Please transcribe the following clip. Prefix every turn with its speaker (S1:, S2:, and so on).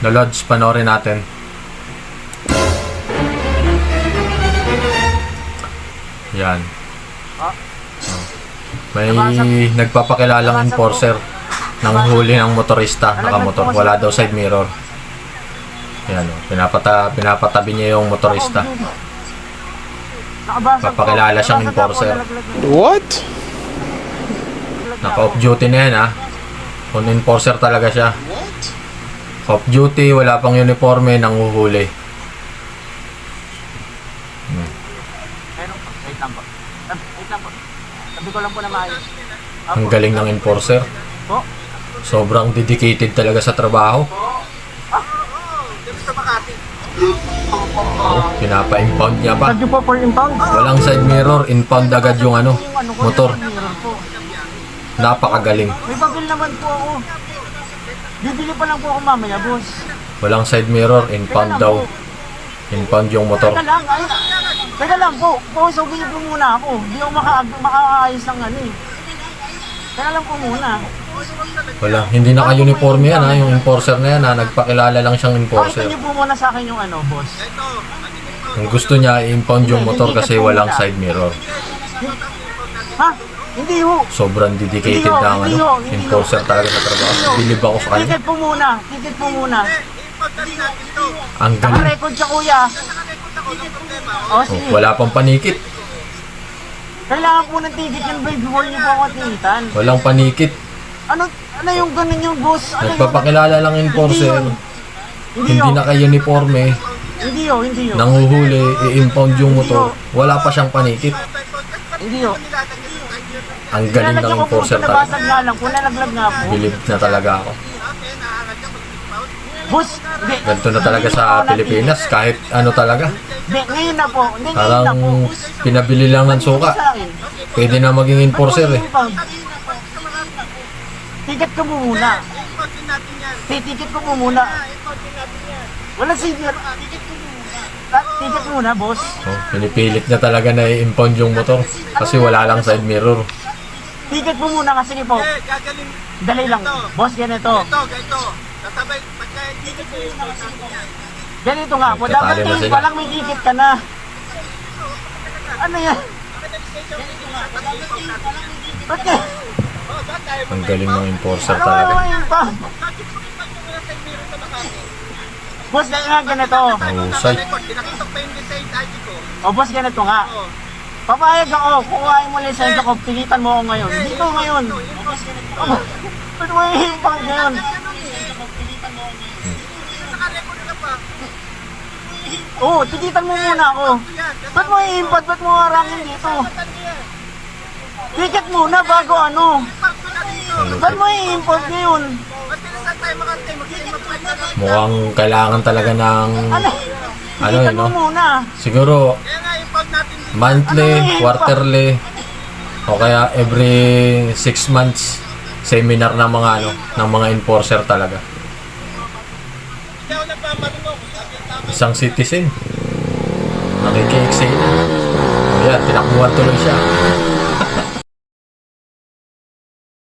S1: Lolods, panoorin natin. Yan. May nagpapakilalang enforcer ng huli ng motorista, nakamotor. Wala daw side mirror. Yan, pinapatabi niya yung motorista. Papakilala siyang enforcer.
S2: What?
S1: Naka-off duty na yan, ha. Kung enforcer talaga siya. Off duty, wala pang uniforme, nanguhuli.
S3: Wait lang po. Wait lang po. Sabi ko lang po na maayos.
S1: Ang galing ng enforcer.
S3: Po?
S1: Sobrang dedicated talaga sa trabaho. Pinapa-impound niya pa.
S3: Thank you po for impound.
S1: Walang side mirror, impound agad yung motor. Napakagaling.
S3: May papel naman po ako. Bibili pa lang po ako mamaya, boss.
S1: Walang side mirror, impound daw. Impound yung motor.
S3: Teka lang po. Pausogin niyo po muna ako. Hindi ako makaayos ng ano eh. Teka lang po muna.
S1: Wala, hindi naka-uniforme yan, ha. Yung enforcer na yan, ha. Nagpakilala lang siyang enforcer.
S3: Pakita niyo po muna sa akin yung ano, boss.
S1: Ang gusto niya, i-impound yung motor kasi walang side mirror.
S3: Ha? Hindi ho.
S1: Sobrang dedicated na ang enforcer talaga sa trabaho. Bilib ako sa kanya.
S3: Ticket po muna. Ticket po muna.
S1: Ang galing.
S3: Naka-record siya, kuya. O, sige.
S1: Wala pang panikit.
S3: Kailangan po ng ticket yan before niyo po ako tinitan.
S1: Walang panikit.
S3: Ano yung ganun yung boss? Ano
S1: Nagpapakilala lang enforcer. Hindi naka-uniforme.
S3: Hindi ho, hindi ho.
S1: Nanguhuli, i-impound yung motor. Wala pa siyang panikit.
S3: Hindi ho.
S1: Ang galing ng enforcer talaga.
S3: Nabasag nga lang po, nalaglag nga po.
S1: Bilib na talaga ako.
S3: Boss, hindi.
S1: Ganito na talaga sa Pilipinas. Kahit ano talaga.
S3: Hindi, ngayon na po. Hindi, ngayon
S1: Parang
S3: na po.
S1: pinabili lang ng suka.
S3: Sa akin.
S1: Pwede na maging enforcer eh.
S3: Ticket ko mo muna. Ticket ko mo muna. Wala senior. Ticket muna, boss.
S1: Oh, pinipilit niya talaga na i-impound yung motor. Kasi wala lang side mirror.
S3: Ticket mo muna kasi po. Dali lang. Boss, ganito. Ganito nga po. Dapat
S1: Nagtatalo na
S3: tingin
S1: sila.
S3: pa lang may ticket ka na. Ano yan? Ba't ka?
S1: Ang galing ng enforcer
S3: Ano
S1: talaga.
S3: yun pa? Boss, nga ganito.
S1: Mahusay.
S3: O boss, ganito nga. Papayag ako, kukuhain mo lisensya ko, pilitan mo ako ngayon. Dito ngayon. Ba't mo ihimpang ngayon? Oo, tigitan mo muna ako. Ba't mo ihimpad? Ba't mo harangin dito? Ticket muna bago ano. Ba't mo ihimpad ngayon?
S1: Mukhang kailangan talaga ng ano
S3: Tigitan mo muna.
S1: siguro monthly, quarterly o kaya every 6 months seminar ng mga ng mga enforcer talaga. Isang citizen nakiki-excel. Ayan, tinakbuhan tuloy siya.